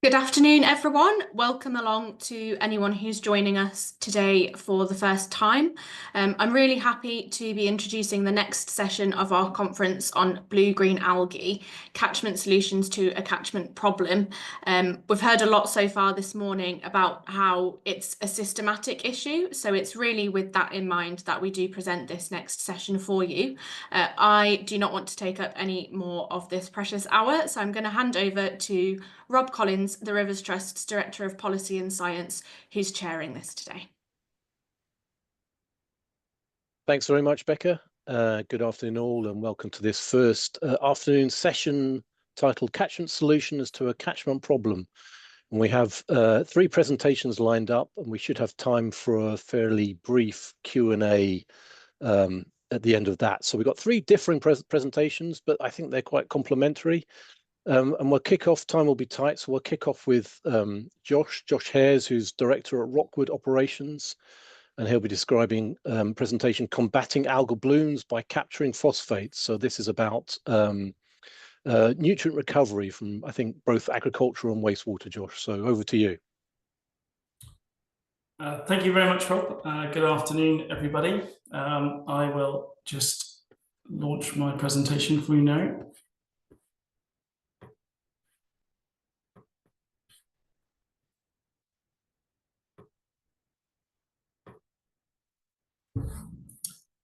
Good afternoon, everyone. Welcome along to anyone who's joining us today for the first time. I'm really happy to be introducing the next session of our conference on blue-green algae, catchment solutions to a catchment problem. We've heard a lot so far this morning about how it's a systematic issue, so it's really with that in mind that we do present this next session for you. I do not want to take up any more of this precious hour, so I'm going to hand over to Rob Collins, the Rivers Trust's Director of Policy and Science, who's chairing this today. Thanks very much, Becca. Good afternoon all, and welcome to this first afternoon session titled Catchment Solutions to a Catchment Problem. And we have three presentations lined up, and we should have time for a fairly brief Q&A at the end of that. So we've got three different presentations, but I think they're quite complementary. And we'll kick off, time will be tight, so we'll kick off with Josh Hares, who's Director at Rookwood Operations, and he'll be describing presentation Combating Algal Blooms by Capturing Phosphates. So this is about nutrient recovery from, I think, both agricultural and wastewater, Josh. So over to you. Thank you very much, Rob. Good afternoon, everybody. I will just launch my presentation for you now.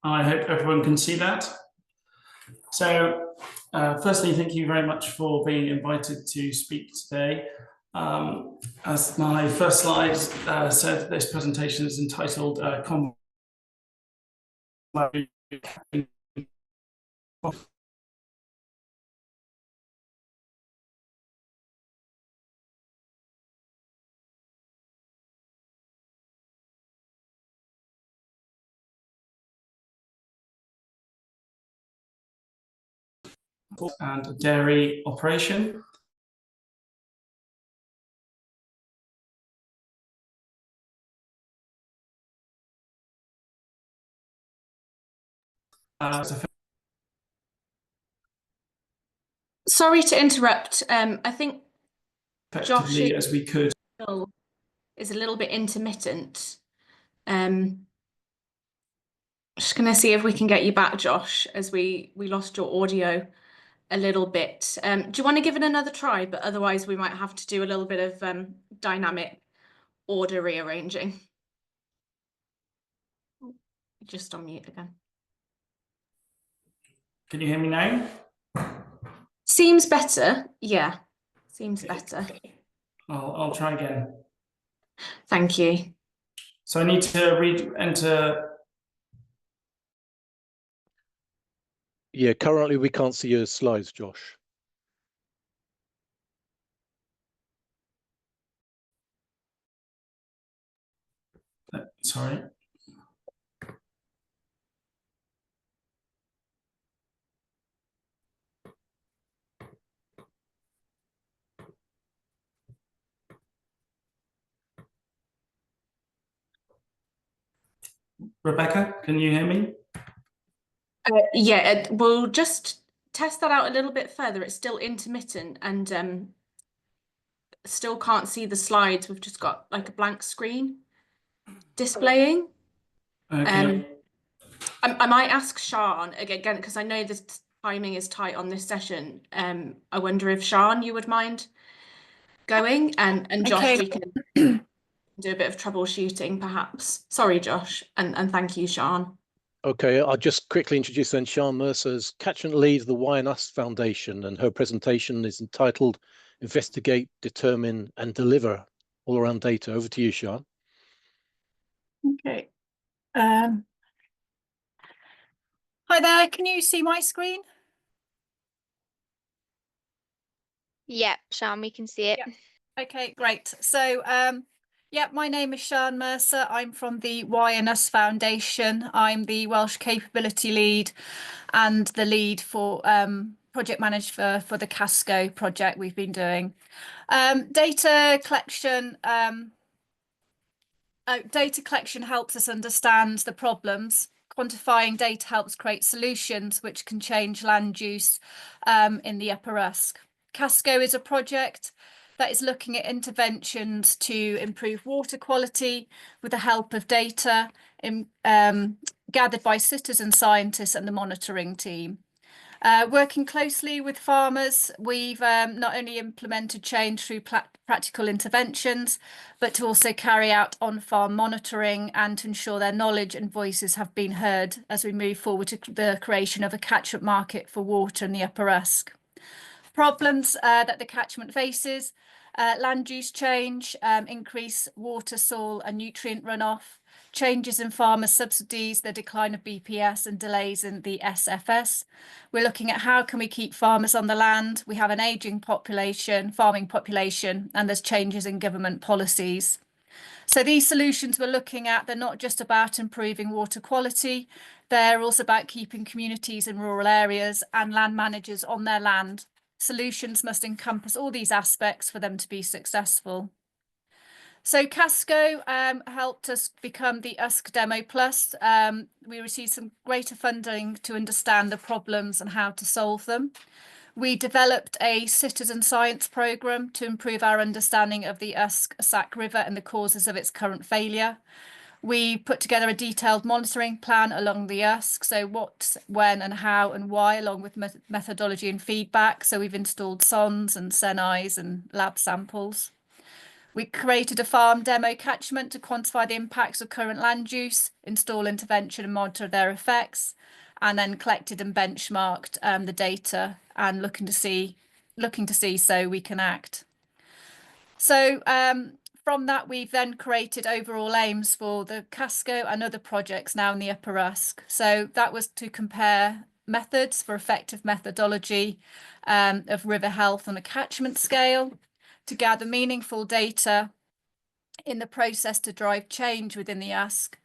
I hope everyone can see that. So, firstly, thank you very much for being invited to speak today. As my first slide said, this presentation is entitled and dairy operation. Sorry to interrupt. I think Josh as we could is a little bit intermittent. Just going to see if we can get you back, Josh, as we lost your audio a little bit. Do you want to give it another try? But otherwise, we might have to do a little bit of dynamic order rearranging. Just on mute again. Can you hear me now? Seems better. Yeah, seems better. I'll try again. Thank you. So I need to enter. Yeah, currently we can't see your slides, Josh. Sorry. Rebecca, can you hear me? Yeah, we'll just test that out a little bit further. It's still intermittent and still can't see the slides. We've just got like a blank screen displaying. Okay. I might ask Sian again because I know the timing is tight on this session. I wonder if Sian, you would mind going, and Josh, okay. We can do a bit of troubleshooting perhaps. Sorry, Josh, and thank you, Sian. Okay, I'll just quickly introduce then Sian Mercer's Catchment lead, the Why and Us Foundation, and her presentation is entitled Investigate, Determine and Deliver All Around Data. Over to you, Sian. Okay. Hi there, can you see my screen? Yeah, Sian, we can see it. Yeah. Okay, great. So, yeah, my name is Sian Mercer. I'm from the Why and Us Foundation. I'm the Welsh Capability Lead and the lead for project manager for the Casco project we've been doing. Data collection helps us understand the problems. Quantifying data helps create solutions which can change land use in the Upper Usk. Casco is a project that is looking at interventions to improve water quality with the help of data gathered by citizen scientists and the monitoring team. Working closely with farmers, we've not only implemented change through practical interventions, but to also carry out on-farm monitoring and to ensure their knowledge and voices have been heard as we move forward to the creation of a catchment market for water in the Upper Usk. Problems that the catchment faces: land use change, increased water, soil and nutrient runoff, changes in farmer subsidies, the decline of BPS and delays in the SFS. We're looking at how can we keep farmers on the land. We have an ageing population, farming population, and there's changes in government policies. So these solutions we're looking at, they're not just about improving water quality, they're also about keeping communities in rural areas and land managers on their land. Solutions must encompass all these aspects for them to be successful. So Casco helped us become the Usk Demo Plus. We received some greater funding to understand the problems and how to solve them. We developed a citizen science programme to improve our understanding of the Usk Sack River and the causes of its current failure. We put together a detailed monitoring plan along the Usk, so what, when and how and why, along with methodology and feedback. So we've installed sondes and senais and lab samples. We created a farm demo catchment to quantify the impacts of current land use, install intervention and monitor their effects, and then collected and benchmarked the data and looking to see so we can act. So from that, we've then created overall aims for the Casco and other projects now in the Upper Usk. So that was to compare methods for effective methodology of river health on a catchment scale, to gather meaningful data in the process to drive change within the Usk,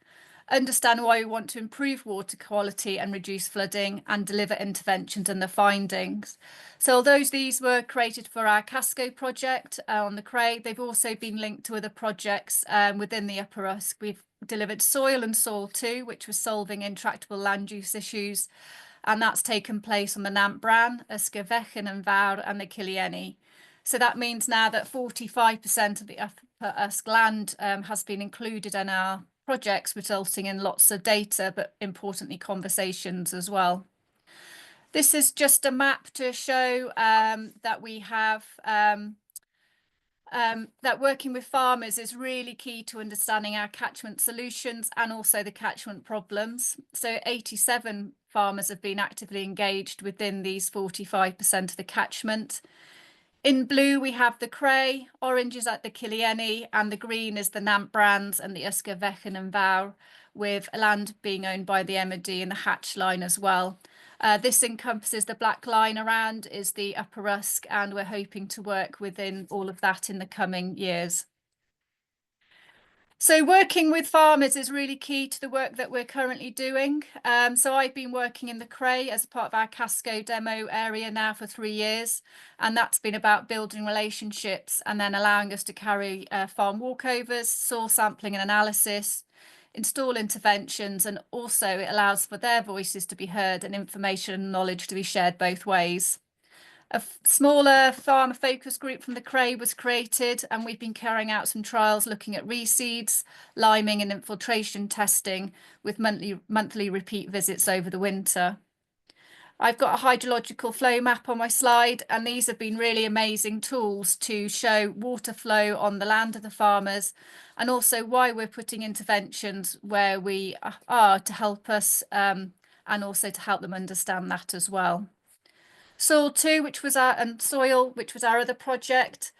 understand why we want to improve water quality and reduce flooding, and deliver interventions and the findings. So although these were created for our Casco project on the Cray, they've also been linked to other projects within the Upper Usk. We've delivered Soil and Soil 2, which was solving intractable land use issues, and that's taken place on the Nant Bran, Uska Vechen and Vawr and the Killienny. So that means now that 45% of the Upper Usk land has been included in our projects, resulting in lots of data, but importantly conversations as well. This is just a map to show that we have that working with farmers is really key to understanding our catchment solutions and also the catchment problems. So 87 farmers have been actively engaged within these 45% of the catchment. In blue, we have the Cray, orange is at the Killienny, and the green is the Nant Brans and the Uska Vechen and Vawr, with land being owned by the MOD and the hatch line as well. This encompasses the black line around is the Upper Usk, and we're hoping to work within all of that in the coming years. So working with farmers is really key to the work that we're currently doing. So I've been working in the Cray as part of our Casco demo area now for 3 years, and that's been about building relationships and then allowing us to carry farm walkovers, soil sampling and analysis, install interventions, and also it allows for their voices to be heard and information and knowledge to be shared both ways. A smaller farmer focus group from the Cray was created, and we've been carrying out some trials looking at reseeds, liming and infiltration testing with monthly repeat visits over the winter. I've got a hydrological flow map on my slide, and these have been really amazing tools to show water flow on the land of the farmers and also why we're putting interventions where we are to help us and also to help them understand that as well. Soil 2, which was our other project.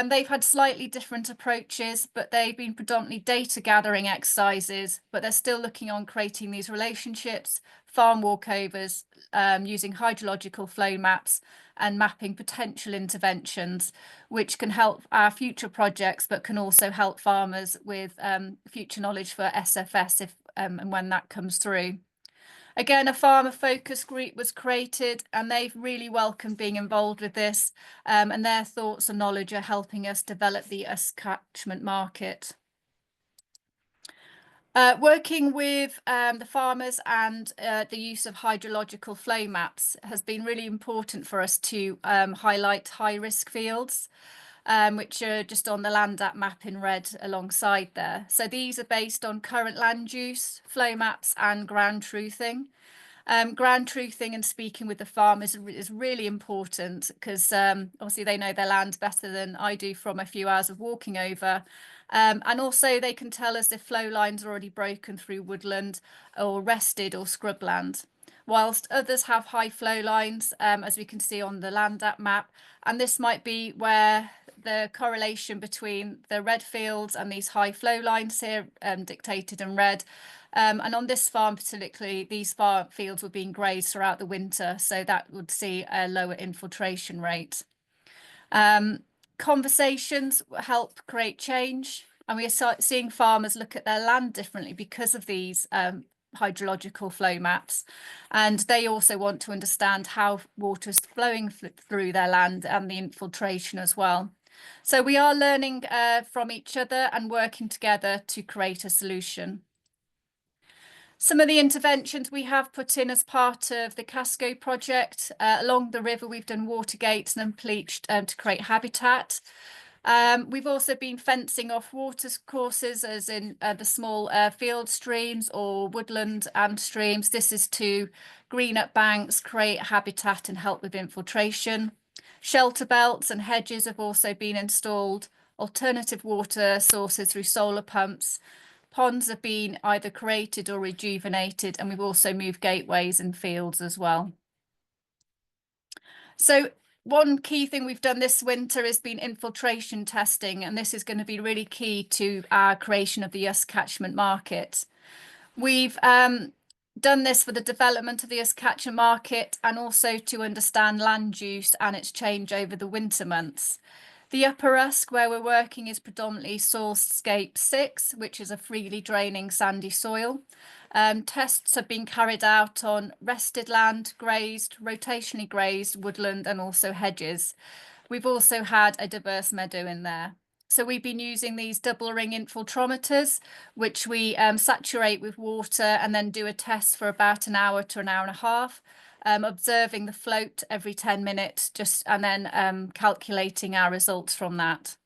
They've had slightly different approaches, but they've been predominantly data gathering exercises, but they're still looking on creating these relationships, farm walkovers, using hydrological flow maps and mapping potential interventions, which can help our future projects, but can also help farmers with future knowledge for SFS if and when that comes through. Again, a farmer focus group was created, and they've really welcomed being involved with this, and their thoughts and knowledge are helping us develop the Usk catchment market. Working with the farmers and the use of hydrological flow maps has been really important for us to highlight high risk fields. which are just on the land at map in red alongside there. So these are based on current land use, flow maps and ground truthing. Ground truthing and speaking with the farmers is really important because obviously they know their land better than I do from a few hours of walking over. And also they can tell us if flow lines are already broken through woodland or rested or scrubland. Whilst others have high flow lines, as we can see on the land at map, and this might be where the correlation between the red fields and these high flow lines here dictated in red. And on this farm particularly, these farm fields were being grazed throughout the winter, so that would see a lower infiltration rate. Conversations help create change, and we are seeing farmers look at their land differently because of these hydrological flow maps, and they also want to understand how water is flowing through their land and the infiltration as well. So we are learning from each other and working together to create a solution. Some of the interventions we have put in as part of the Casco project, along the river we've done water gates and pleached to create habitat. We've also been fencing off water courses, as in the small field streams or woodland and streams. This is to green up banks, create habitat and help with infiltration. Shelter belts and hedges have also been installed, alternative water sources through solar pumps. Ponds have been either created or rejuvenated, and we've also moved gateways and fields as well. So one key thing we've done this winter has been infiltration testing, and this is going to be really key to our creation of the US catchment market. We've done this for the development of the US catchment market and also to understand land use and its change over the winter months. The Upper Usk, where we're working, is predominantly Soilscape 6, which is a freely draining sandy soil. Tests have been carried out on rested land, grazed, rotationally grazed, woodland and also hedges. We've also had a diverse meadow in there. So we've been using these double ring infiltrometers, which we saturate with water and then do a test for about an hour to an hour and a half. Observing the float every 10 minutes, and then calculating our results from that.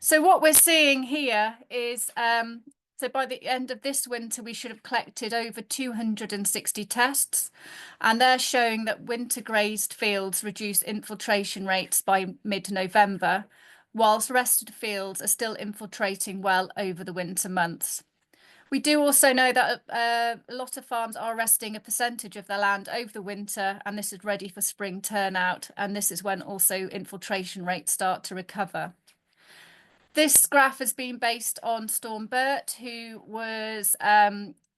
So what we're seeing here is, so by the end of this winter, we should have collected over 260 tests, and they're showing that winter grazed fields reduce infiltration rates by mid-November, whilst rested fields are still infiltrating well over the winter months. We do also know that a lot of farms are resting a percentage of their land over the winter, and this is ready for spring turnout, and this is when also infiltration rates start to recover. This graph has been based on Storm Bert, who was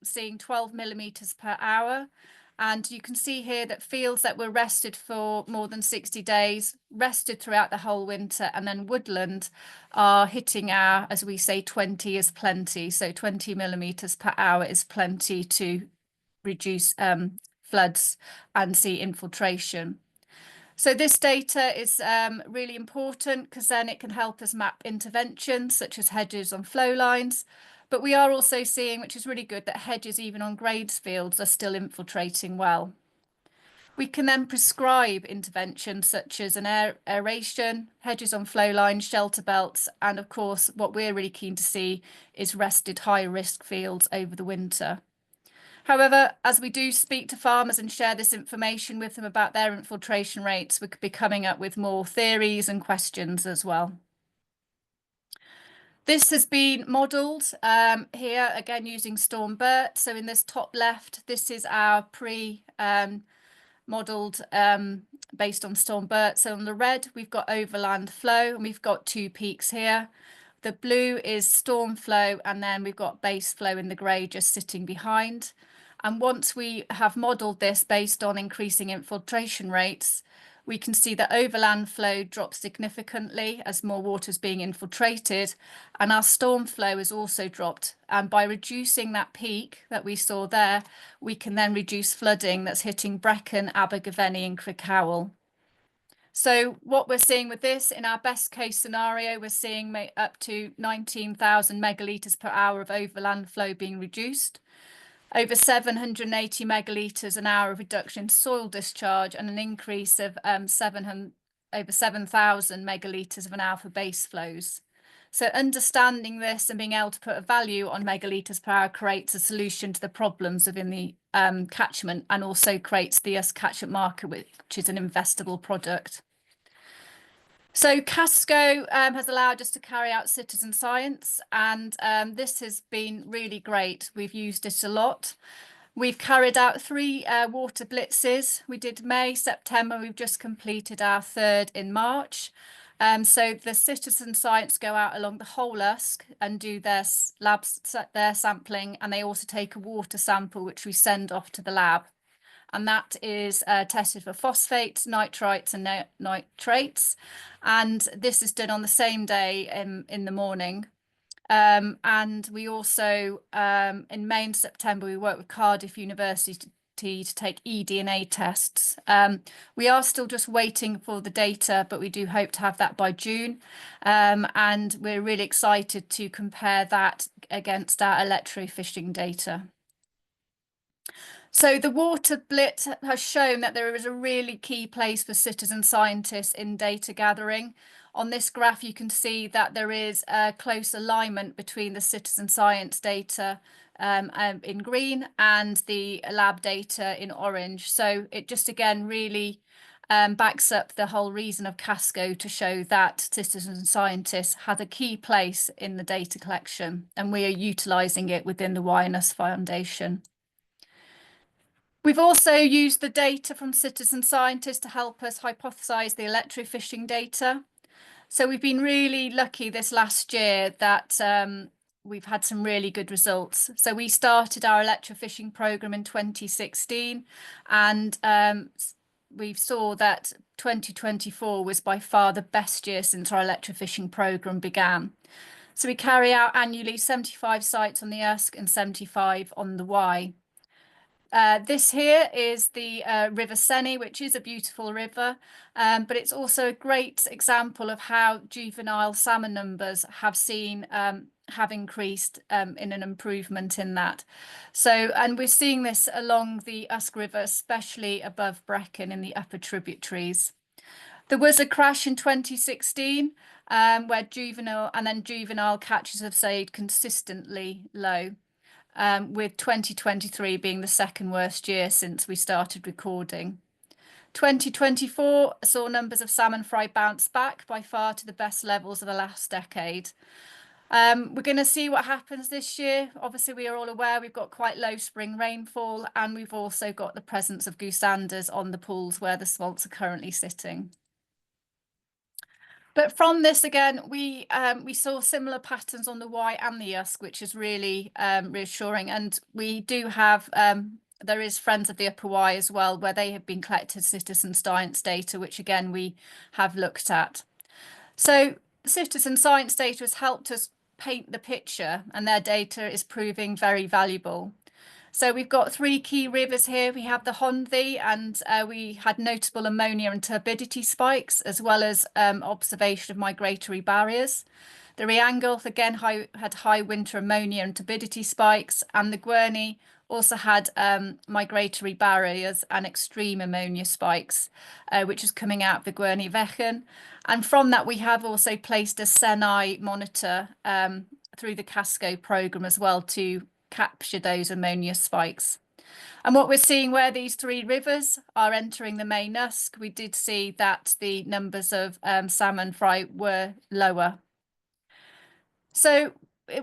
seeing 12 millimetres per hour. And you can see here that fields that were rested for more than 60 days, rested throughout the whole winter, and then woodland are hitting our, as we say, 20 is plenty. So 20 millimetres per hour is plenty to reduce floods and see infiltration. So this data is really important because then it can help us map interventions such as hedges on flow lines. But we are also seeing, which is really good, that hedges even on grazed fields are still infiltrating well. We can then prescribe interventions such as an aeration, hedges on flow lines, shelter belts, and of course, what we're really keen to see is rested high-risk fields over the winter. However, as we do speak to farmers and share this information with them about their infiltration rates, we could be coming up with more theories and questions as well. This has been modelled here, again, using Storm Bert. So in this top left, this is our modelled based on Storm Bert. So on the red, we've got overland flow, and we've got two peaks here. The blue is storm flow, and then we've got base flow in the grey just sitting behind. And once we have modelled this based on increasing infiltration rates, we can see that overland flow drops significantly as more water is being infiltrated, and our storm flow has also dropped. And by reducing that peak that we saw there, we can then reduce flooding that's hitting Brecon, Abergavenny and Crickhowell. So what we're seeing with this, in our best case scenario, we're seeing up to 19,000 megalitres per hour of overland flow being reduced. Over 780 megalitres an hour of reduction in soil discharge, and an increase of 700 over 7,000 megalitres of an hour for base flows. So understanding this and being able to put a value on megalitres per hour creates a solution to the problems within the catchment, and also creates the catchment market, which is an investable product. So Casco has allowed us to carry out citizen science, and this has been really great. We've used it a lot. We've carried out 3 water blitzes. We did May, September. We've just completed our 3rd in March. So the citizen science go out along the whole Usk and do their their sampling, and they also take a water sample which we send off to the lab, and that is tested for phosphates, nitrites and nitrates, and this is done on the same day in the morning. And we also in May and September we work with Cardiff University to take eDNA tests. We are still just waiting for the data, but we do hope to have that by June. And we're really excited to compare that against our electrofishing data. So the water blitz has shown that there is a really key place for citizen scientists in data gathering. On this graph, you can see that there is a close alignment between the citizen science data in green and the lab data in orange. So it just again really backs up the whole reason of Casco to show that citizen scientists had a key place in the data collection, and we are utilising it within the YNS Foundation. We've also used the data from citizen scientists to help us hypothesise the electrofishing data. So we've been really lucky this last year that we've had some really good results. So we started our electrofishing programme in 2016, and we saw that 2024 was by far the best year since our electrofishing programme began. So we carry out annually 75 sites on the Usk and 75 on the Wye. This here is the River Senne, which is a beautiful river, but it's also a great example of how juvenile salmon numbers have increased in an improvement in that. So, and we're seeing this along the Usk River, especially above Brecon in the upper tributaries. There was a crash in 2016 where juvenile catches have stayed consistently low. With 2023 being the second worst year since we started recording. 2024 saw numbers of salmon fry bounce back by far to the best levels of the last decade. We're going to see what happens this year. Obviously, we are all aware we've got quite low spring rainfall, and we've also got the presence of goosanders on the pools where the smolts are currently sitting. But from this, again, we saw similar patterns on the Wye and the Usk, which is really reassuring. And we do have, there is Friends of the Upper Wye as well, where they have been collected citizen science data, which again, we have looked at. So citizen science data has helped us paint the picture, and their data is proving very valuable. So we've got 3 key rivers here. We have the Honddu, and we had notable ammonia and turbidity spikes, as well as observation of migratory barriers. The Rheangle, again, had high winter ammonia and turbidity spikes, and the Gwerney also had migratory barriers and extreme ammonia spikes, which is coming out of the Gwerney Vechen. And from that, we have also placed a Senne monitor through the Casco programme as well to capture those ammonia spikes. And what we're seeing where these 3 rivers are entering the main Usk, we did see that the numbers of salmon fry were lower. So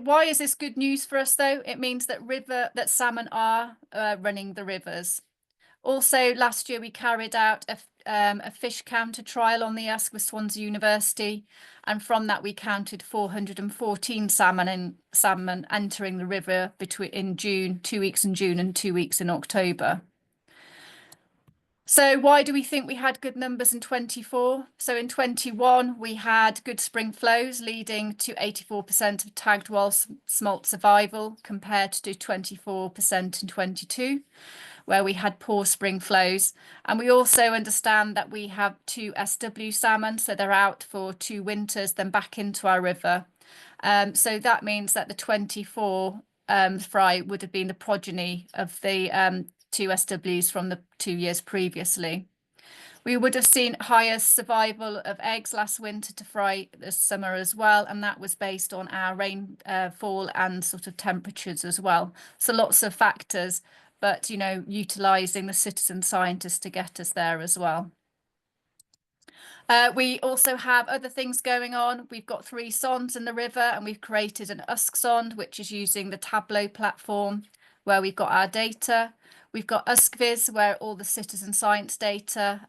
why is this good news for us though? It means that salmon are running the rivers. Also, last year we carried out a fish counter trial on the Usk with Swansea University, and from that we counted 414 salmon entering the river in June, 2 weeks in June and 2 weeks in October. So why do we think we had good numbers in 24? So in 21 we had good spring flows leading to 84% of tagged whale smolt survival compared to 24% in 22. Where we had poor spring flows. And we also understand that we have 2 SW salmon, so they're out for 2 winters, then back into our river. So that means that the 24 fry would have been the progeny of the 2 SWs from the 2 years previously. We would have seen higher survival of eggs last winter to fry this summer as well, and that was based on our rainfall and sort of temperatures as well. So lots of factors, but, you know, utilising the citizen scientists to get us there as well. We also have other things going on. We've got 3 sondes in the river, and we've created an USC sonde, which is using the Tableau platform where we've got our data. We've got USCVIS, where all the citizen science data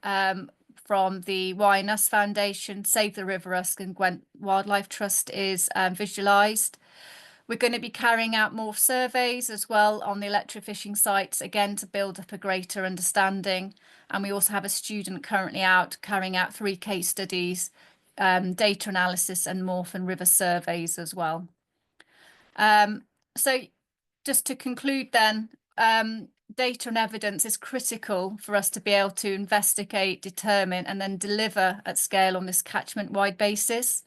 from the YNUS Foundation, Save the River Usk and Gwent Wildlife Trust is visualised. We're going to be carrying out more surveys as well on the electrofishing sites, again, to build up a greater understanding. And we also have a student currently out carrying out 3 case studies, data analysis and morph and river surveys as well. So just to conclude then, data and evidence is critical for us to be able to investigate, determine and then deliver at scale on this catchment-wide basis.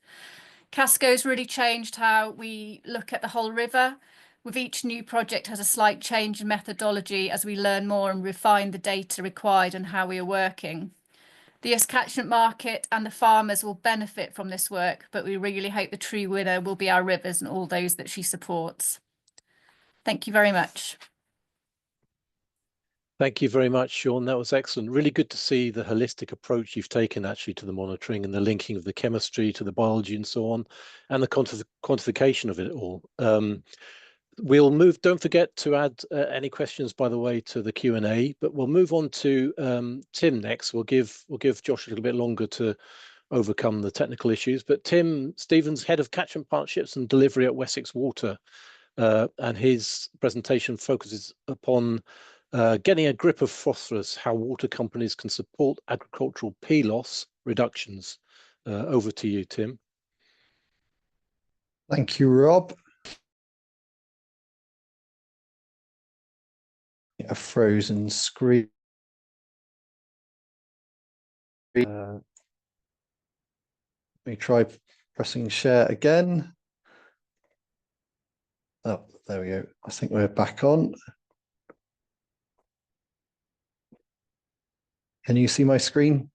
Casco's really changed how we look at the whole river. With each new project has a slight change in methodology as we learn more and refine the data required and how we are working. The US catchment market and the farmers will benefit from this work, but we really hope the true winner will be our rivers and all those that she supports. Thank you very much. Thank you very much, Sian. That was excellent. Really good to see the holistic approach you've taken actually to the monitoring and the linking of the chemistry to the biology and so on, and the quantification of it all. We'll move, don't forget to add any questions, by the way, to the Q&A, but we'll move on to Tim next. We'll give Josh a little bit longer to overcome the technical issues, but Tim Stevens, Head of Catchment Partnerships and Delivery at Wessex Water, and his presentation focuses upon getting a grip of phosphorus, how water companies can support agricultural P loss reductions. Over to you, Tim. Thank you, Rob. A frozen screen. Let me try pressing share again. Oh, there we go. I think we're back on. Can you see my screen?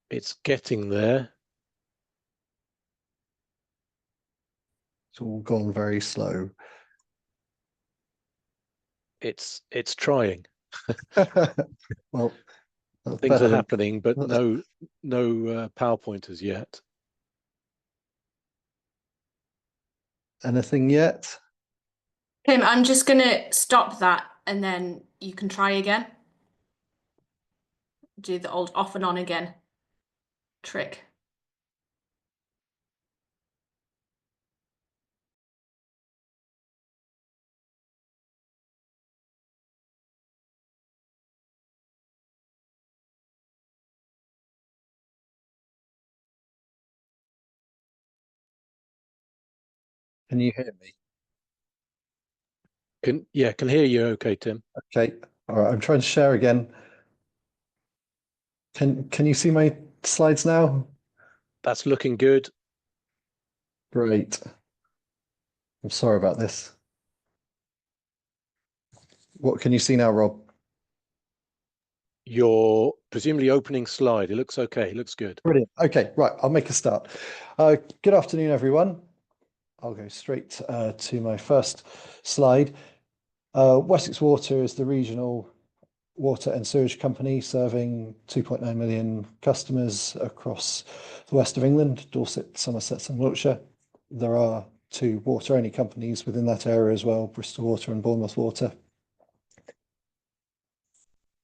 It's getting there. It's all gone very slow. It's trying. Well, things are happening, but no PowerPoint as yet. Anything yet? Tim, I'm just going to stop that and then you can try again. Do the old off and on again trick. Can you hear me? Can hear you okay, Tim. Okay. All right, I'm trying to share again. Can you see my slides now? That's looking good. Great. I'm sorry about this. What can you see now, Rob? Your presumably opening slide. It looks okay. It looks good. Brilliant. Okay, right. I'll make a start. Good afternoon, everyone. I'll go straight to my first slide. Wessex Water is the regional water and sewage company serving 2.9 million customers across the west of England, Dorset, Somerset and Wiltshire. There are 2 water-only companies within that area as well, Bristol Water and Bournemouth Water.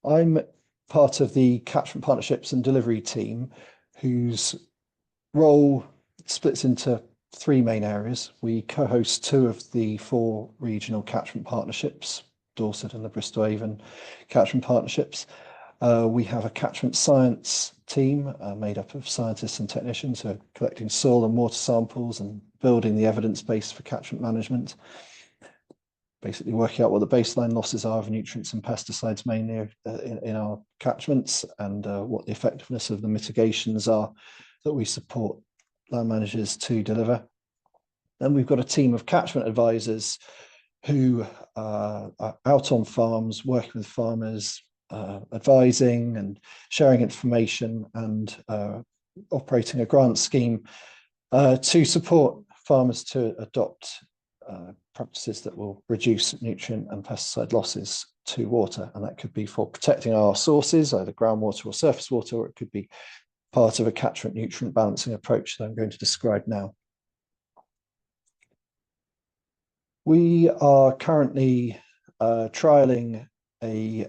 I'm part of the Catchment Partnerships and Delivery team, whose role splits into 3 main areas. We co-host 2 of the 4 regional catchment partnerships, Dorset and the Bristol Avon catchment partnerships. We have a catchment science team made up of scientists and technicians who are collecting soil and water samples and building the evidence base for catchment management. Basically working out what the baseline losses are of nutrients and pesticides mainly in our catchments, and what the effectiveness of the mitigations are that we support land managers to deliver. And we've got a team of catchment advisors who are out on farms, working with farmers, advising and sharing information, and operating a grant scheme to support farmers to adopt practices that will reduce nutrient and pesticide losses to water. And that could be for protecting our sources, either groundwater or surface water, or it could be part of a catchment nutrient balancing approach that I'm going to describe now. We are currently trialling a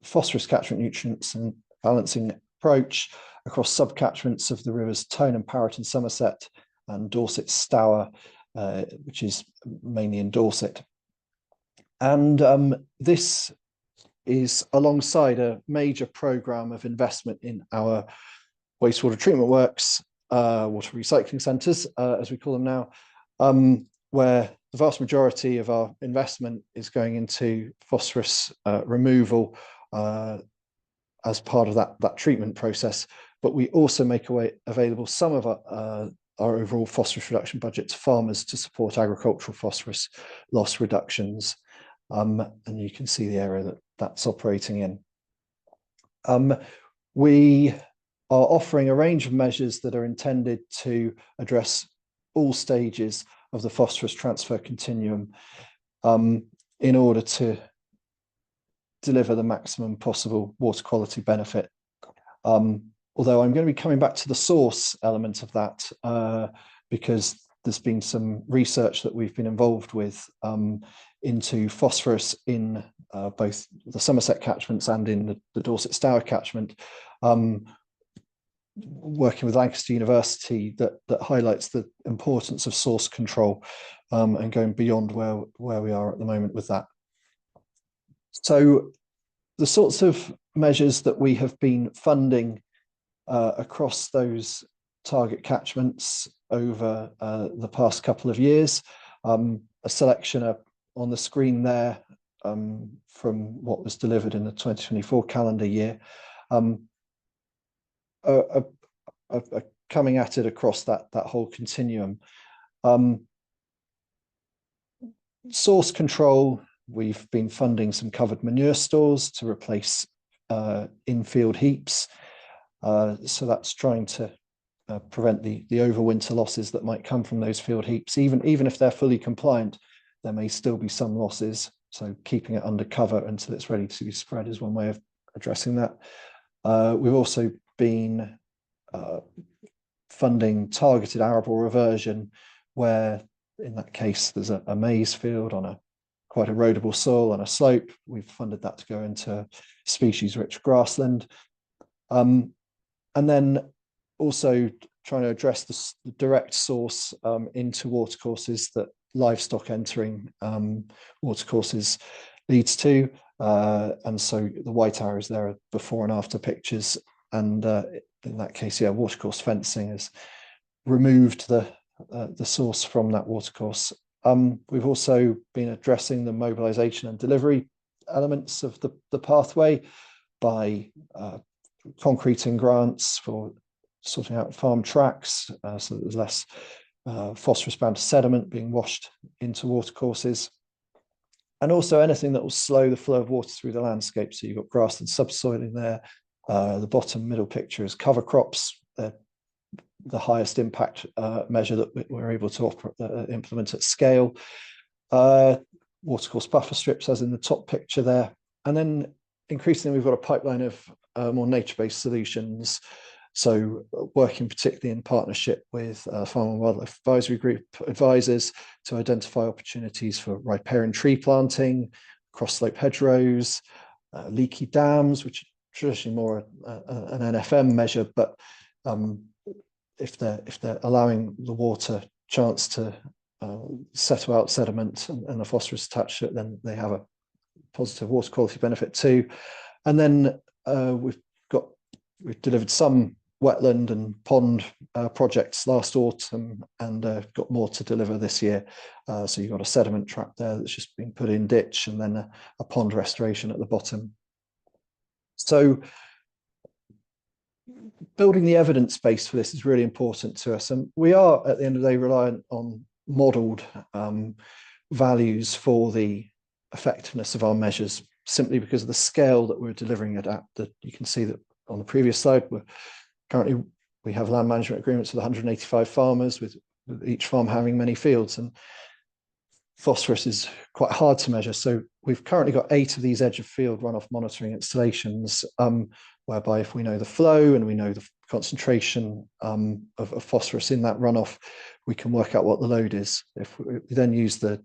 phosphorus catchment nutrients and balancing approach across subcatchments of the rivers Tone and Parrett in Somerset, and Dorset Stour, which is mainly in Dorset. And this is alongside a major programme of investment in our wastewater treatment works, water recycling centres, as we call them now, where the vast majority of our investment is going into phosphorus removal as part of that treatment process. But we also make available some of our overall phosphorus reduction budget to farmers to support agricultural phosphorus loss reductions. And you can see the area that that's operating in. We are offering a range of measures that are intended to address all stages of the phosphorus transfer continuum in order to deliver the maximum possible water quality benefit. Although I'm going to be coming back to the source element of that because there's been some research that we've been involved with into phosphorus in both the Somerset catchments and in the Dorset Stour catchment, working with Lancaster University, that highlights the importance of source control and going beyond where we are at the moment with that. So the sorts of measures that we have been funding across those target catchments over the past couple of years, a selection on the screen there from what was delivered in the 2024 calendar year, coming at it across that whole continuum. Source control, we've been funding some covered manure stores to replace in-field heaps. So that's trying to prevent the overwinter losses that might come from those field heaps. Even if they're fully compliant, there may still be some losses. So keeping it under cover until it's ready to be spread is one way of addressing that. We've also been funding targeted arable reversion, where in that case there's a maize field on quite erodible soil on a slope. We've funded that to go into species-rich grassland. And then also trying to address the direct source into watercourses that livestock entering watercourses leads to. And so the white arrows there are before and after pictures. And in that case, yeah, watercourse fencing has removed the source from that watercourse. We've also been addressing the mobilisation and delivery elements of the pathway by concreting grants for sorting out farm tracks, so that there's less phosphorus-bound sediment being washed into watercourses, and also anything that will slow the flow of water through the landscape. So you've got grassland subsoil in there. The bottom middle picture is cover crops, the highest impact measure that we're able to implement at scale. Watercourse buffer strips, as in the top picture there. And then increasingly, we've got a pipeline of more nature-based solutions. So working particularly in partnership with Farm and Wildlife Advisory Group advisors to identify opportunities for riparian tree planting, cross-slope hedgerows, leaky dams, which are traditionally more an NFM measure, but if they're allowing the water chance to settle out sediment and the phosphorus attached to it, then they have a positive water quality benefit too. And then we've delivered some wetland and pond projects last autumn, and got more to deliver this year. So you've got a sediment trap there that's just been put in ditch, and then a pond restoration at the bottom. So building the evidence base for this is really important to us, and we are at the end of the day reliant on modelled values for the effectiveness of our measures, simply because of the scale that we're delivering it at. You can see that on the previous slide, we have land management agreements with 185 farmers, with each farm having many fields, and phosphorus is quite hard to measure. So we've currently got 8 of these edge of field runoff monitoring installations, whereby if we know the flow and we know the concentration of phosphorus in that runoff, we can work out what the load is. If we then use the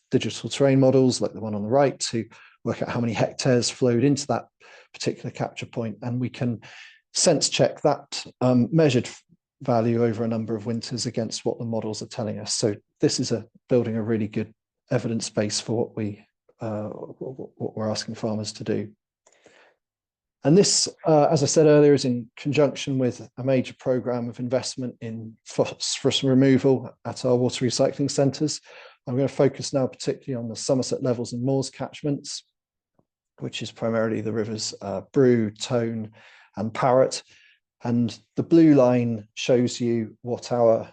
digital terrain models like the one on the right to work out how many hectares flowed into that particular capture point, and we can sense check that measured value over a number of winters against what the models are telling us. So this is building a really good evidence base for what we're asking farmers to do. And this, as I said earlier, is in conjunction with a major programme of investment in phosphorus removal at our water recycling centres. I'm going to focus now particularly on the Somerset Levels and Moors catchments, which is primarily the rivers Brew, Tone and Parrett. And the blue line shows you what our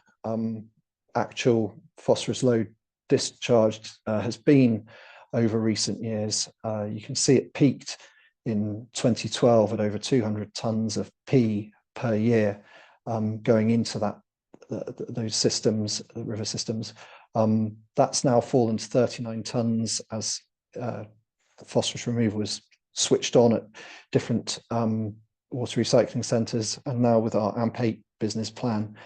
actual phosphorus load discharged has been over recent years. You can see it peaked in 2012 at over 200 tonnes of P per year going into those systems, the river systems. That's now fallen to 39 tonnes as phosphorus removal was switched on at different water recycling centres, and now with our AMP8 business plan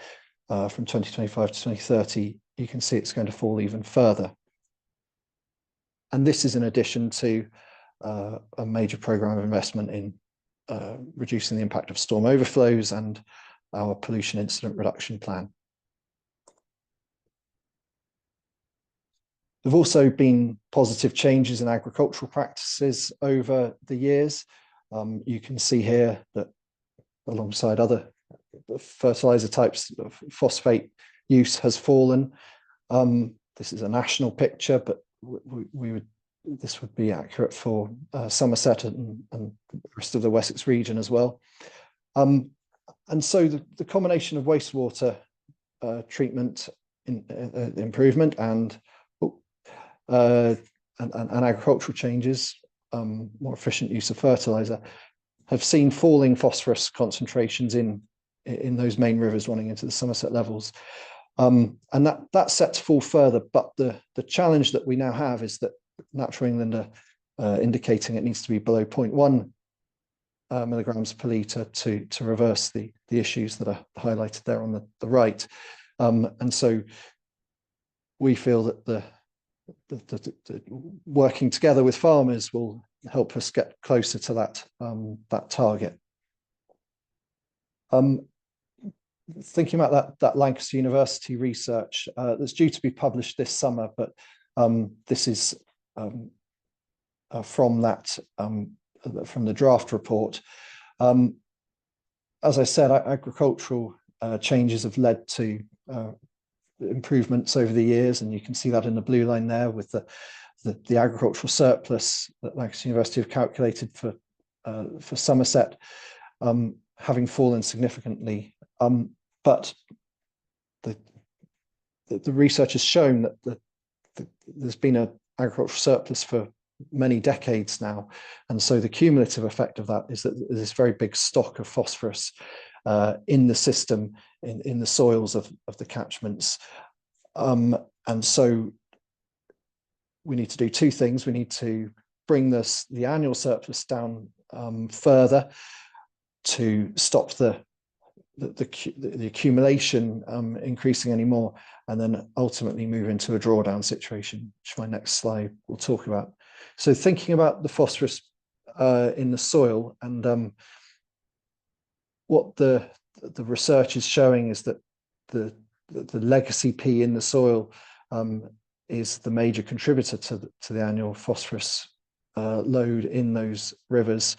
from 2025 to 2030, you can see it's going to fall even further. And this is in addition to a major programme of investment in reducing the impact of storm overflows and our pollution incident reduction plan. There have also been positive changes in agricultural practices over the years. You can see here that alongside other fertilizer types, phosphate use has fallen. This is a national picture, but this would be accurate for Somerset and the rest of the Wessex region as well. And so the combination of wastewater treatment improvement and agricultural changes, more efficient use of fertilizer, have seen falling phosphorus concentrations in those main rivers running into the Somerset Levels. And that's set to fall further, but the challenge that we now have is that Natural England are indicating it needs to be below 0.1 milligrams per litre to reverse the issues that are highlighted there on the right. And so we feel that the working together with farmers will help us get closer to that target. Thinking about that Lancaster University research that's due to be published this summer, but this is from the draft report. As I said, agricultural changes have led to improvements over the years, and you can see that in the blue line there with the agricultural surplus that Lancaster University have calculated for Somerset having fallen significantly. But the research has shown that there's been an agricultural surplus for many decades now, and so the cumulative effect of that is that there's this very big stock of phosphorus in the system, in the soils of the catchments. And so we need to do two things. We need to bring the annual surplus down further to stop the accumulation increasing anymore, and then ultimately move into a drawdown situation, which my next slide will talk about. So thinking about the phosphorus in the soil, and what the research is showing is that the legacy P in the soil is the major contributor to the annual phosphorus load in those rivers.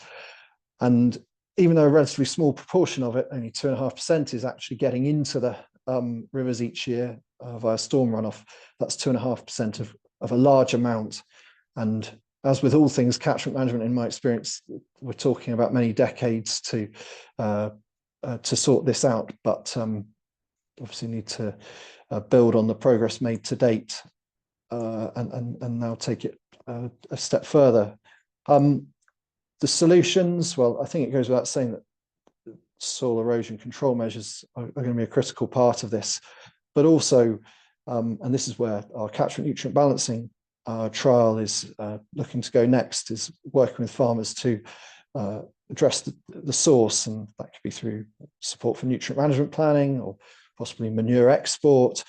And even though a relatively small proportion of it, only 2.5%, is actually getting into the rivers each year via storm runoff, that's 2.5% of a large amount. And as with all things catchment management, in my experience, we're talking about many decades to sort this out, but obviously need to build on the progress made to date. and now take it a step further. The solutions, well, I think it goes without saying that soil erosion control measures are going to be a critical part of this, but also, and this is where our catchment nutrient balancing trial is looking to go next, is working with farmers to address the source, and that could be through support for nutrient management planning or possibly manure export,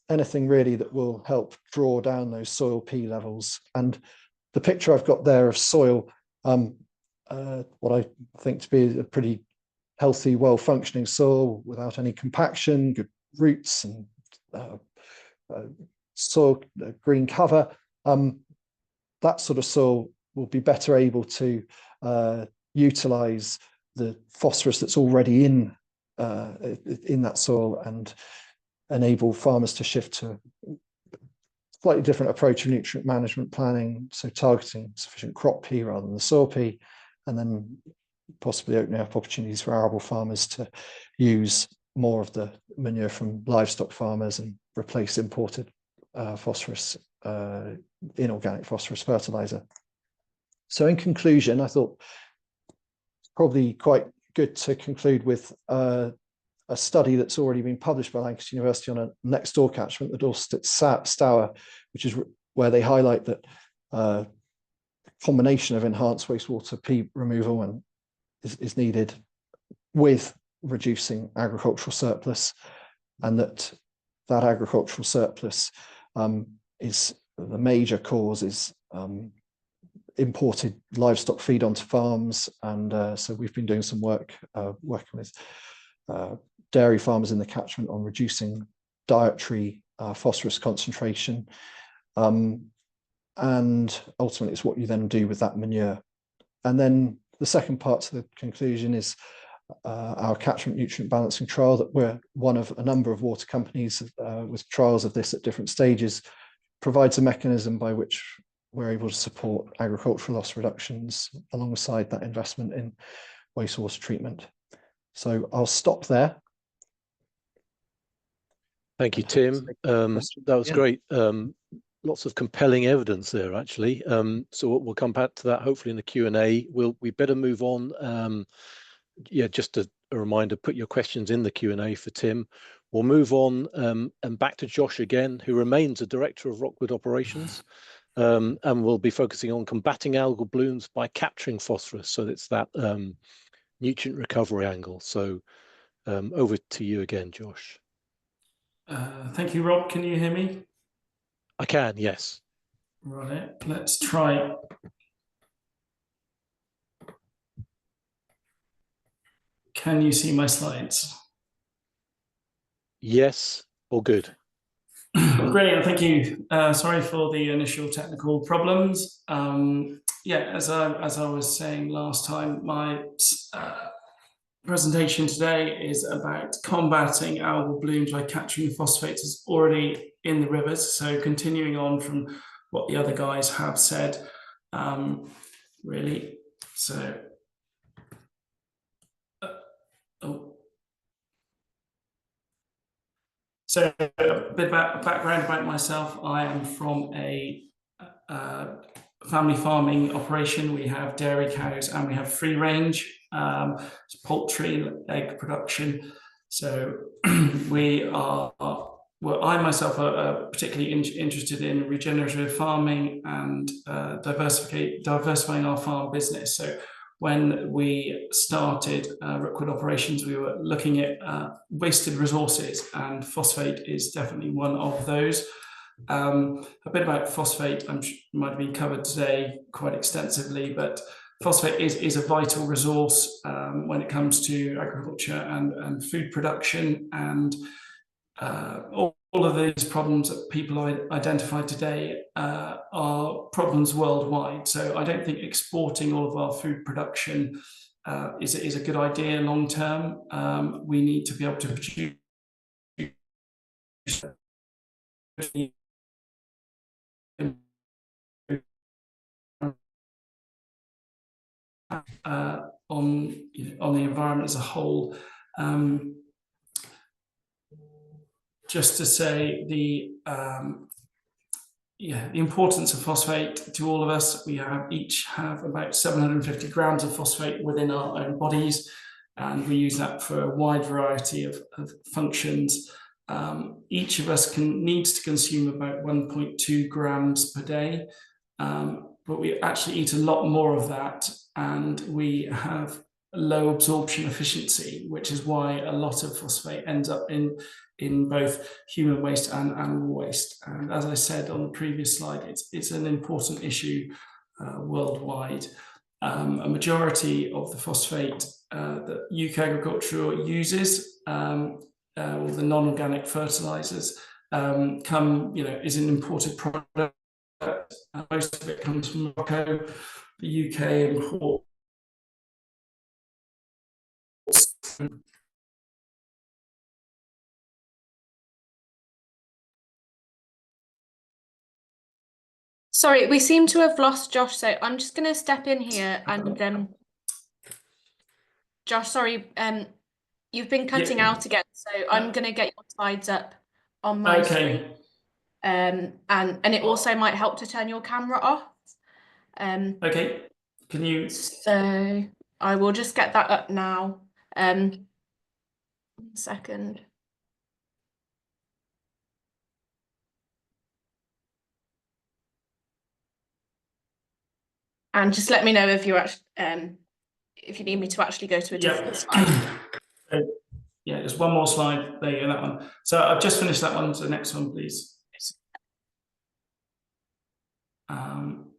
anything really that will help draw down those soil P levels. And the picture I've got there of soil, what I think to be a pretty healthy, well-functioning soil without any compaction, good roots and soil green cover, that sort of soil will be better able to utilize the phosphorus that's already in that soil and enable farmers to shift to a slightly different approach of nutrient management planning, so targeting sufficient crop P rather than the soil P, and then possibly opening up opportunities for arable farmers to use more of the manure from livestock farmers and replace imported phosphorus, inorganic phosphorus fertilizer. So in conclusion, I thought probably quite good to conclude with a study that's already been published by Lancaster University on a next door catchment, the Dorset Stour, which is where they highlight that a combination of enhanced wastewater P removal and is needed with reducing agricultural surplus, and that agricultural surplus is the major cause is imported livestock feed onto farms. And so we've been doing some work working with dairy farmers in the catchment on reducing dietary phosphorus concentration, and ultimately it's what you then do with that manure. And then the second part to the conclusion is our catchment nutrient balancing trial, that we're one of a number of water companies with trials of this at different stages, provides a mechanism by which we're able to support agricultural loss reductions alongside that investment in wastewater treatment. So I'll stop there. Thank you, Tim. That was great. Lots of compelling evidence there, actually. So we'll come back to that hopefully in the Q&A. We better move on. Yeah, just a reminder, put your questions in the Q&A for Tim. We'll move on and back to Josh again, who remains a director of Rookwood operations, and we'll be focusing on combating algal blooms by capturing phosphorus. So it's that nutrient recovery angle. So over to you again, Josh. Thank you, Rob. Can you hear me? I can, yes. Right, let's try. Can you see my slides? Yes, all good. Brilliant, thank you. Sorry for the initial technical problems. Yeah, as I was saying last time, my presentation today is about combating algal blooms by capturing the phosphates that's already in the rivers. So continuing on from what the other guys have said, really. So, So a bit about background about myself. I am from a family farming operation. We have dairy cows and we have free range poultry, egg production. So well, I myself are particularly interested in regenerative farming and diversifying our farm business. So when we started Rookwood operations, we were looking at wasted resources, and phosphate is definitely one of those. A bit about phosphate might have been covered today quite extensively, but phosphate is a vital resource when it comes to agriculture and food production, and all of these problems that people identified today are problems worldwide. So I don't think exporting all of our food production is a good idea long term. We need to be able to produce on the environment as a whole. Just to say, the importance of phosphate to all of us. We each have about 750 grams of phosphate within our own bodies, and we use that for a wide variety of functions. Each of us needs to consume about 1.2 grams per day, but we actually eat a lot more of that, and we have low absorption efficiency, which is why a lot of phosphate ends up in both human waste and animal waste. And as I said on the previous slide, it's an important issue worldwide. A majority of the phosphate that UK agriculture uses, or the non-organic fertilizers, is an imported product. Most of it comes from Morocco. The UK imports. Sorry, we seem to have lost Josh, so I'm just going to step in here and Josh, sorry, you've been cutting out again, so I'm going to get your slides up on my screen. And it also might help to turn your camera off. Okay, can you? So I will just get that up now. 1 second. And just let me know if you if you need me to actually go to a different slide. Yeah, just one more slide. There you go, that one. So I've just finished that one. So the next one, please.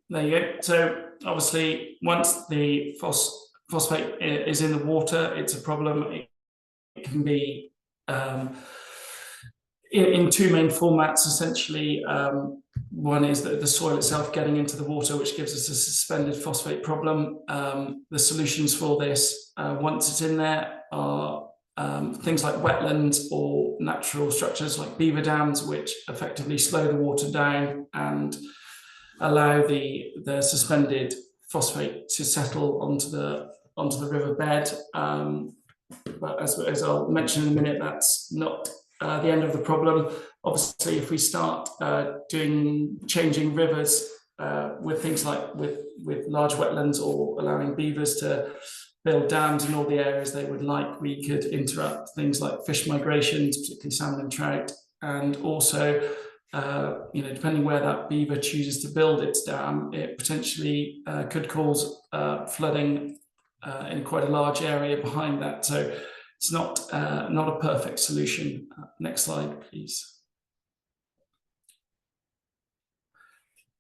There you go. So obviously, once the phosphate is in the water, it's a problem. It can be in two main formats, essentially. One is the soil itself getting into the water, which gives us a suspended phosphate problem. The solutions for this, once it's in there, are things like wetlands or natural structures like beaver dams, which effectively slow the water down and allow the suspended phosphate to settle onto the riverbed. But as I'll mention in a minute, that's not the end of the problem. Obviously, if we start changing rivers with things like with large wetlands or allowing beavers to build dams in all the areas they would like, we could interrupt things like fish migrations, particularly salmon and trout, and also depending where that beaver chooses to build its dam, it potentially could cause flooding in quite a large area behind that. So it's not a perfect solution. Next slide, please.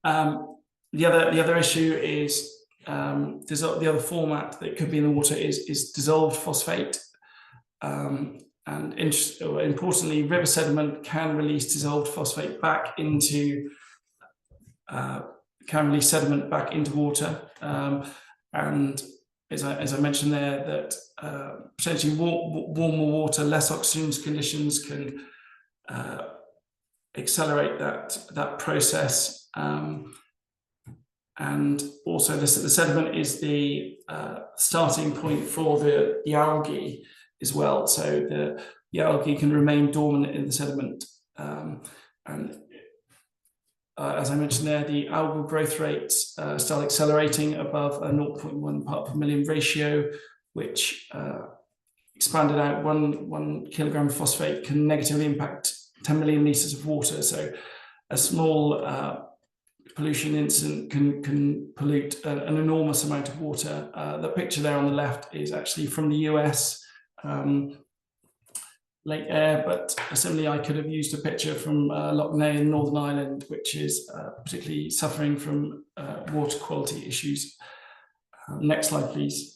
The other issue is the other format that could be in the water is dissolved phosphate. And importantly, river sediment can release dissolved phosphate back into water. And as I mentioned there, that potentially warmer water, less oxygen conditions can accelerate that process. And also the sediment is the starting point for the algae as well. So the algae can remain dormant in the sediment. And as I mentioned there, the algal growth rates start accelerating above a 0.1 part per million ratio, which expanded out 1 kilogram of phosphate can negatively impact 10 million litres of water. So a small pollution incident can pollute an enormous amount of water. The picture there on the left is actually from the US Lake Eyre, but similarly I could have used a picture from Loch Ness in Northern Ireland, which is particularly suffering from water quality issues. Next slide, please.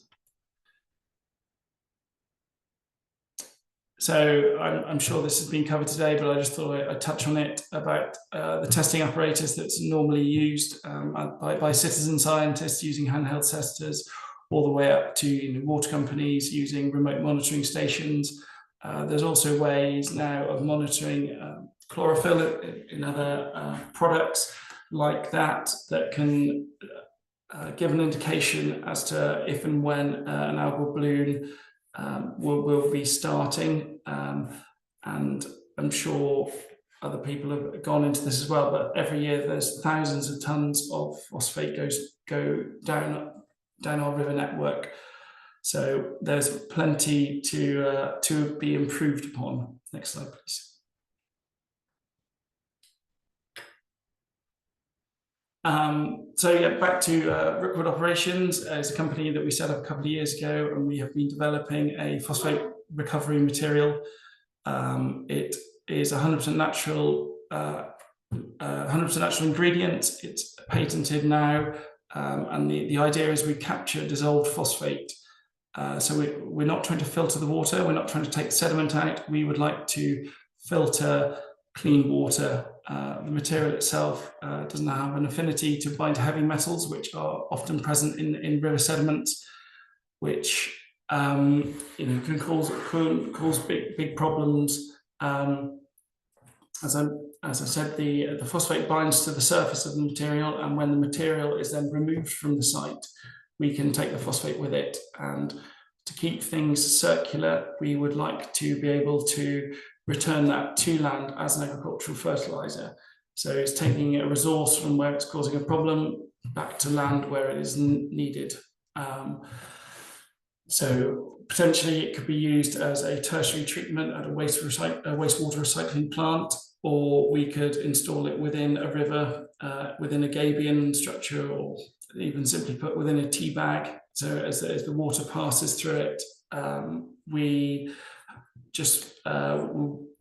So I'm sure this has been covered today, but I just thought I'd touch on it about the testing apparatus that's normally used by citizen scientists using handheld testers, all the way up to water companies using remote monitoring stations. There's also ways now of monitoring chlorophyll in other products like that can give an indication as to if and when an algal bloom will be starting. And I'm sure other people have gone into this as well, but every year there's thousands of tons of phosphate go down our river network. So there's plenty to be improved upon. Next slide, please. So yeah, back to Rookwood Operations as a company that we set up a couple of years ago, and we have been developing a phosphate recovery material. It is 100% natural, 100% natural ingredient. It's patented now, and the idea is we capture dissolved phosphate. So we're not trying to filter the water. We're not trying to take the sediment out. We would like to filter clean water. The material itself doesn't have an affinity to bind to heavy metals, which are often present in river sediments, which can cause big problems. As I said, the phosphate binds to the surface of the material, and when the material is then removed from the site, we can take the phosphate with it. And to keep things circular, we would like to be able to return that to land as an agricultural fertilizer. So it's taking a resource from where it's causing a problem back to land where it is needed. So potentially it could be used as a tertiary treatment at a wastewater recycling plant, or we could install it within a river, within a Gabion structure, or even simply put within a tea bag. So as the water passes through it, we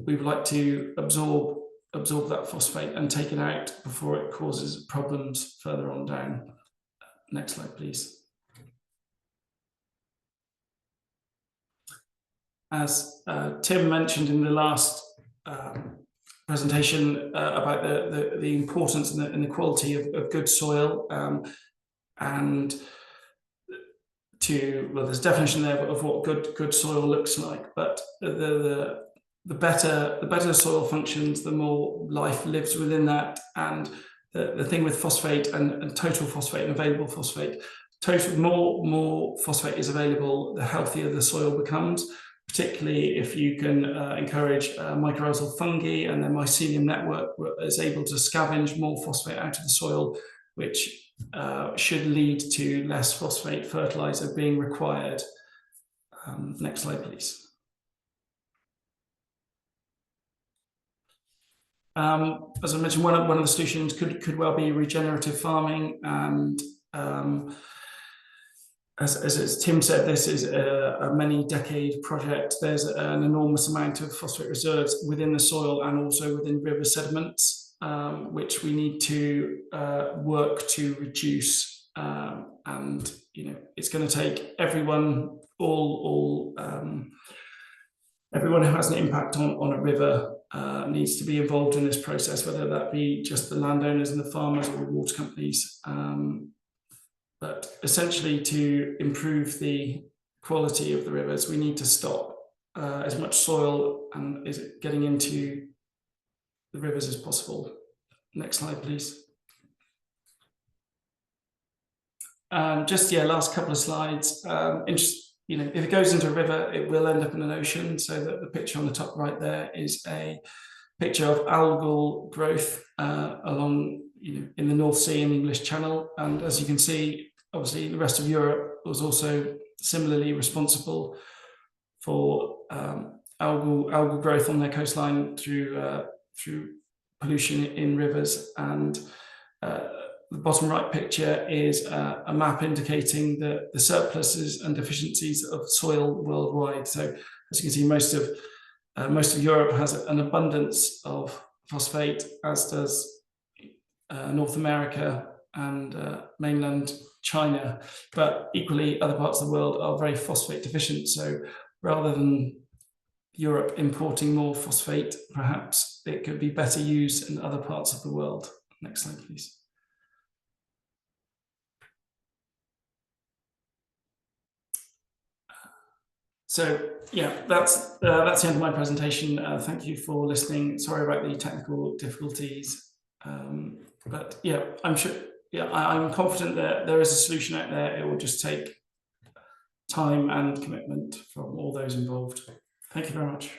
would like to absorb that phosphate and take it out before it causes problems further on down. Next slide, please. As Tim mentioned in the last presentation about the importance and the quality of good soil, and there's a definition there of what good soil looks like, but the better soil functions, the more life lives within that. And the thing with phosphate and total phosphate and available phosphate, more phosphate is available, the healthier the soil becomes, particularly if you can encourage mycorrhizal fungi, and the mycelium network is able to scavenge more phosphate out of the soil, which should lead to less phosphate fertilizer being required. Next slide, please. As I mentioned, one of the solutions could well be regenerative farming, and as Tim said, this is a many-decade project. There's an enormous amount of phosphate reserves within the soil and also within river sediments, which we need to work to reduce. And it's going to take everyone, everyone who has an impact on a river needs to be involved in this process, whether that be just the landowners and the farmers or the water companies. But essentially, to improve the quality of the rivers, we need to stop as much soil and is getting into the rivers as possible. Next slide, please. Last couple of slides. If it goes into a river, it will end up in an ocean. So that the picture on the top right there is a picture of algal growth along, in the North Sea and English Channel. And as you can see, obviously the rest of Europe was also similarly responsible for algal growth on their coastline through pollution in rivers. And the bottom right picture is a map indicating the surpluses and deficiencies of soil worldwide. So as you can see, most of Europe has an abundance of phosphate, as does North America and mainland China, but equally other parts of the world are very phosphate deficient. So rather than Europe importing more phosphate, perhaps it could be better used in other parts of the world. Next slide, please. So yeah, that's the end of my presentation. Thank you for listening. Sorry about the technical difficulties, but yeah, I'm sure. Yeah, I'm confident that there is a solution out there. It will just take time and commitment from all those involved. Thank you very much.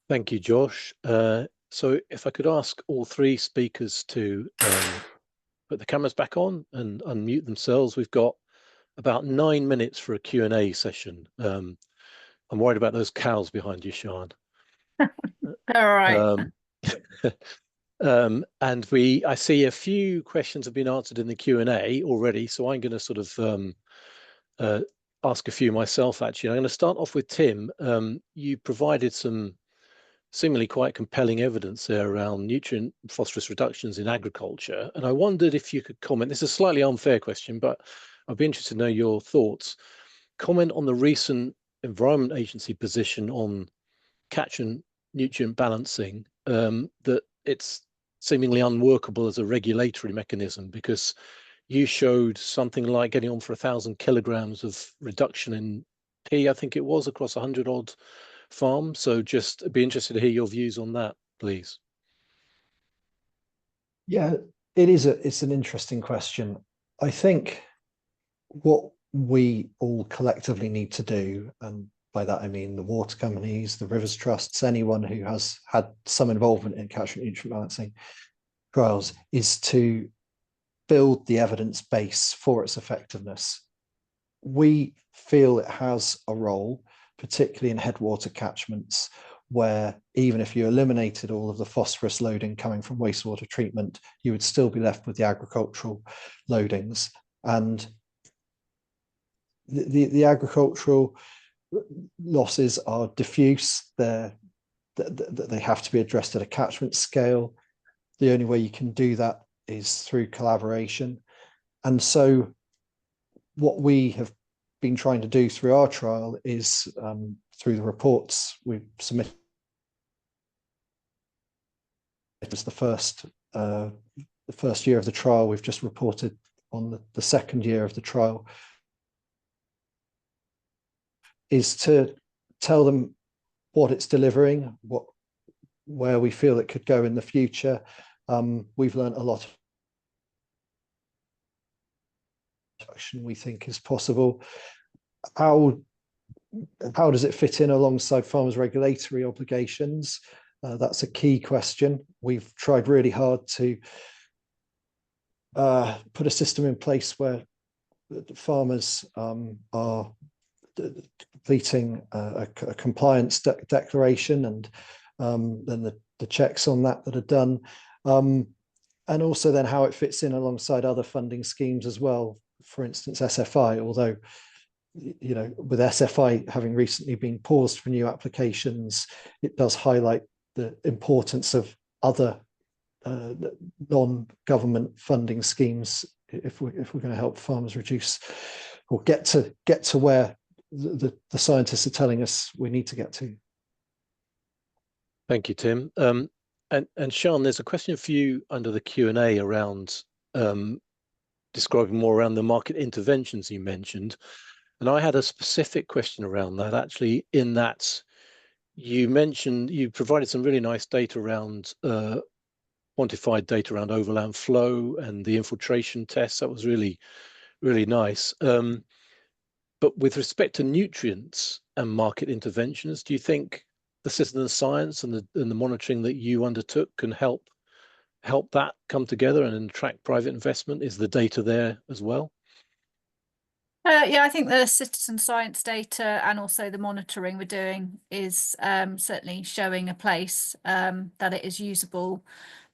Thank you, Josh. So if I could ask all three speakers to put the cameras back on and unmute themselves. We've got about 9 minutes for a Q&A session. I'm worried about those cows behind you, Sian. All right. And I see a few questions have been answered in the Q&A already, so I'm going to sort of ask a few myself, actually. I'm going to start off with Tim. You provided some seemingly quite compelling evidence there around nutrient phosphorus reductions in agriculture. And I wondered if you could comment. This is a slightly unfair question, but I'd be interested to know your thoughts. Comment on the recent Environment Agency position on catchment nutrient balancing, that it's seemingly unworkable as a regulatory mechanism, because you showed something like getting on for 1,000 kilograms of reduction in P, I think it was, across 100 odd farms. So just be interested to hear your views on that, please. Yeah, it's an interesting question. I think what we all collectively need to do, and by that I mean the water companies, the rivers trusts, anyone who has had some involvement in catchment nutrient balancing trials, is to build the evidence base for its effectiveness. We feel it has a role, particularly in headwater catchments, where even if you eliminated all of the phosphorus loading coming from wastewater treatment, you would still be left with the agricultural loadings. And the agricultural losses are diffuse. They have to be addressed at a catchment scale. The only way you can do that is through collaboration. And so what we have been trying to do through our trial is, through the reports we've submitted, it was the first year of the trial. We've just reported on the second year of the trial, is to tell them what it's delivering, where we feel it could go in the future. We've learned a lot. We think is possible. How does it fit in alongside farmers' regulatory obligations? That's a key question. We've tried really hard to put a system in place where farmers are completing a compliance declaration, and then the checks on that are done, and also then how it fits in alongside other funding schemes as well. For instance, SFI, although, you know, with SFI having recently been paused for new applications, it does highlight the importance of other non-government funding schemes if we're going to help farmers reduce or get to where the scientists are telling us we need to get to. Thank you, Tim. And Sian, there's a question for you under the Q&A around describing more around the market interventions you mentioned. And I had a specific question around that, actually, in that you mentioned, you provided some really nice data around, quantified data around overland flow and the infiltration tests. That was really, really nice. But with respect to nutrients and market interventions, do you think the citizen science and the monitoring that you undertook can help that come together and attract private investment? Is the data there as well? Yeah, I think the citizen science data and also the monitoring we're doing is certainly showing a place that it is usable,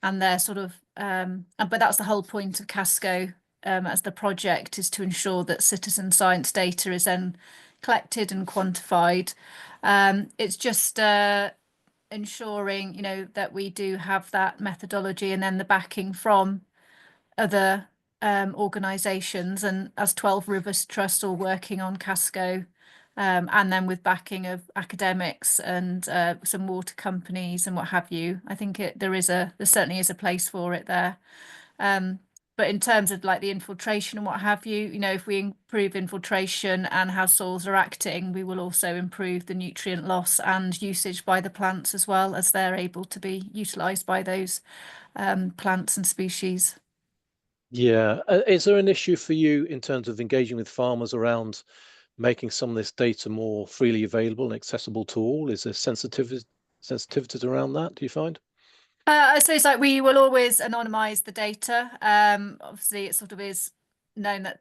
and they're sort of, but that's the whole point of Casco as the project, is to ensure that citizen science data is then collected and quantified. It's just ensuring, you know, that we do have that methodology and then the backing from other organisations, and as 12 Rivers Trust all working on Casco, and then with backing of academics and some water companies and what have you. I think there certainly is a place for it there. But in terms of like the infiltration and what have you, you know, if we improve infiltration and how soils are acting, we will also improve the nutrient loss and usage by the plants as well, as they're able to be utilised by those plants and species. Yeah. Is there an issue for you in terms of engaging with farmers around making some of this data more freely available and accessible to all? Is there sensitivity sensitivities around that, do you find? I suppose like we will always anonymize the data. Obviously, it sort of is known that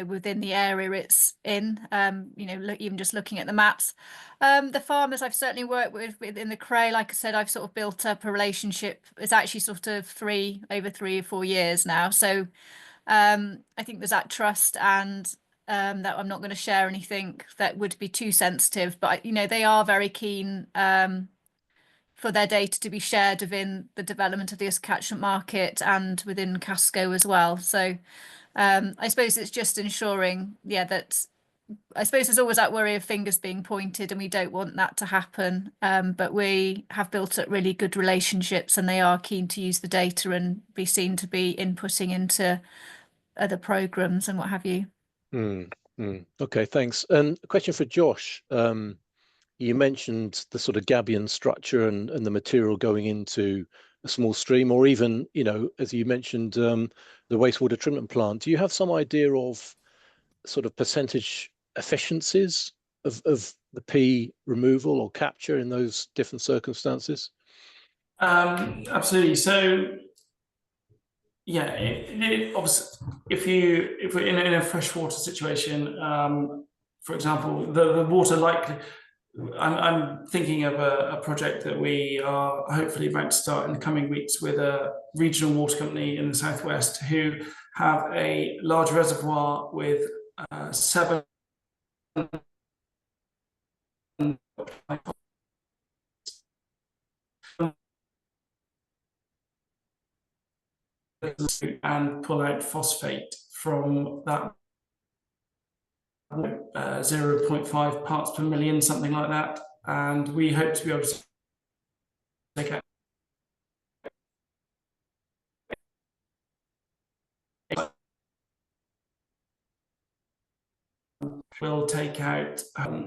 within the area it's in. Even just looking at the maps, the farmers I've certainly worked with in the Cray, like I said, I've sort of built up a relationship. It's actually sort of over 3 or 4 years now. So I think there's that trust and that I'm not going to share anything that would be too sensitive. But they are very keen. For their data to be shared within the development of the catchment market and within Casco as well. So I suppose it's just ensuring, that I suppose there's always that worry of fingers being pointed, and we don't want that to happen. But we have built up really good relationships, and they are keen to use the data and be seen to be inputting into other programs and what have you. Okay, thanks. And a question for Josh. You mentioned the sort of gabion structure and the material going into a small stream, or even, as you mentioned, the wastewater treatment plant. Do you have some idea of sort of percentage efficiencies of the P removal or capture in those different circumstances? Absolutely. So, yeah, obviously, if we're in a freshwater situation, for example, the water likely. I'm thinking of a project that we are hopefully about to start in the coming weeks with a regional water company in the southwest who have a large reservoir with 7 and pull out phosphate from that 0.5 parts per million, something like that, and we hope to be able to take out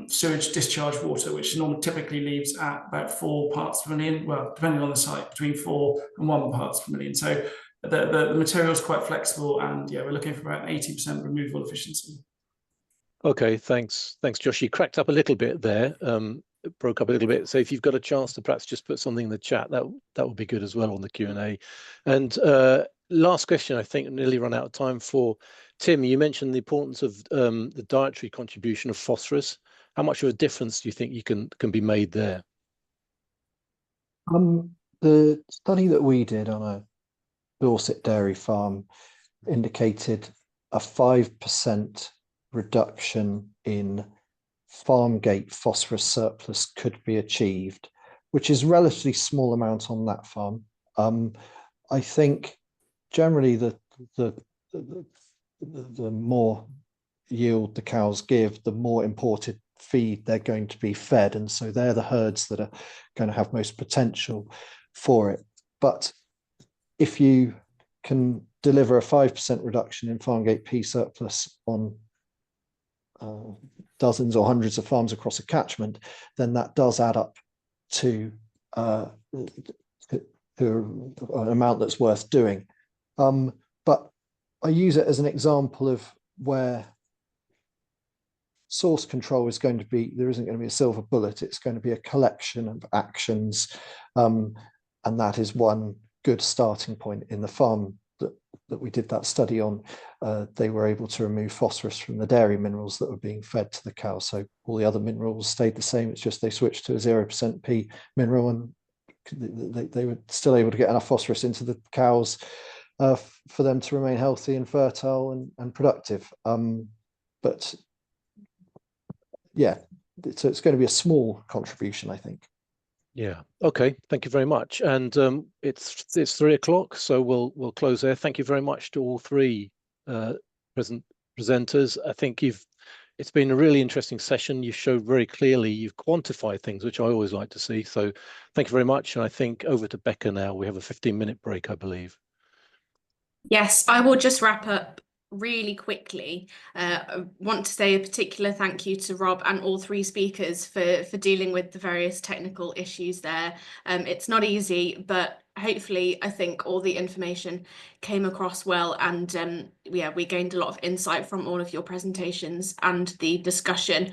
sewage discharge water, which normally typically leaves at about 4 parts per million, well, depending on the site, between 4 and 1 parts per million. So the material is quite flexible, and we're looking for about 80% removal efficiency. Okay, thanks, Josh. You cracked up a little bit there, it broke up a little bit. So if you've got a chance to perhaps just put something in the chat, that would be good as well on the Q&A. And last question, I think, nearly run out of time for Tim. You mentioned the importance of the dietary contribution of phosphorus. How much of a difference do you think can be made there? The study that we did on a Dorset dairy farm indicated a 5% reduction in farm gate phosphorus surplus could be achieved, which is a relatively small amount on that farm. I think generally the more yield the cows give, the more imported feed they're going to be fed, and so they're the herds that are going to have most potential for it. But if you can deliver a 5% reduction in farm gate P surplus on dozens or hundreds of farms across a catchment, then that does add up to an amount that's worth doing. But I use it as an example of where source control is going to be, there isn't going to be a silver bullet, it's going to be a collection of actions. And that is one good starting point. In the farm that we did that study on, they were able to remove phosphorus from the dairy minerals that were being fed to the cow. So all the other minerals stayed the same. It's just they switched to a 0% P mineral, and they were still able to get enough phosphorus into the cows for them to remain healthy and fertile and productive. But yeah, so it's going to be a small contribution, I think. Yeah. Okay. Thank you very much. And it's 3 o'clock, so we'll close there. Thank you very much to all three presenters. I think it's been a really interesting session. You showed very clearly, you've quantified things, which I always like to see. So thank you very much. And I think over to Becca now. We have a 15-minute break, I believe. Yes, I will just wrap up really quickly, I want to say a particular thank you to Rob and all three speakers for dealing with the various technical issues there. It's not easy, but hopefully I think all the information came across well, and yeah, we gained a lot of insight from all of your presentations and the discussion.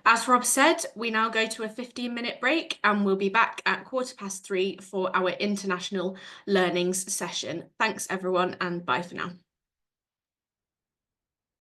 As Rob said, we now go to a 15-minute break, and we'll be back at 3:15 for our international learnings session. Thanks everyone, and bye for now.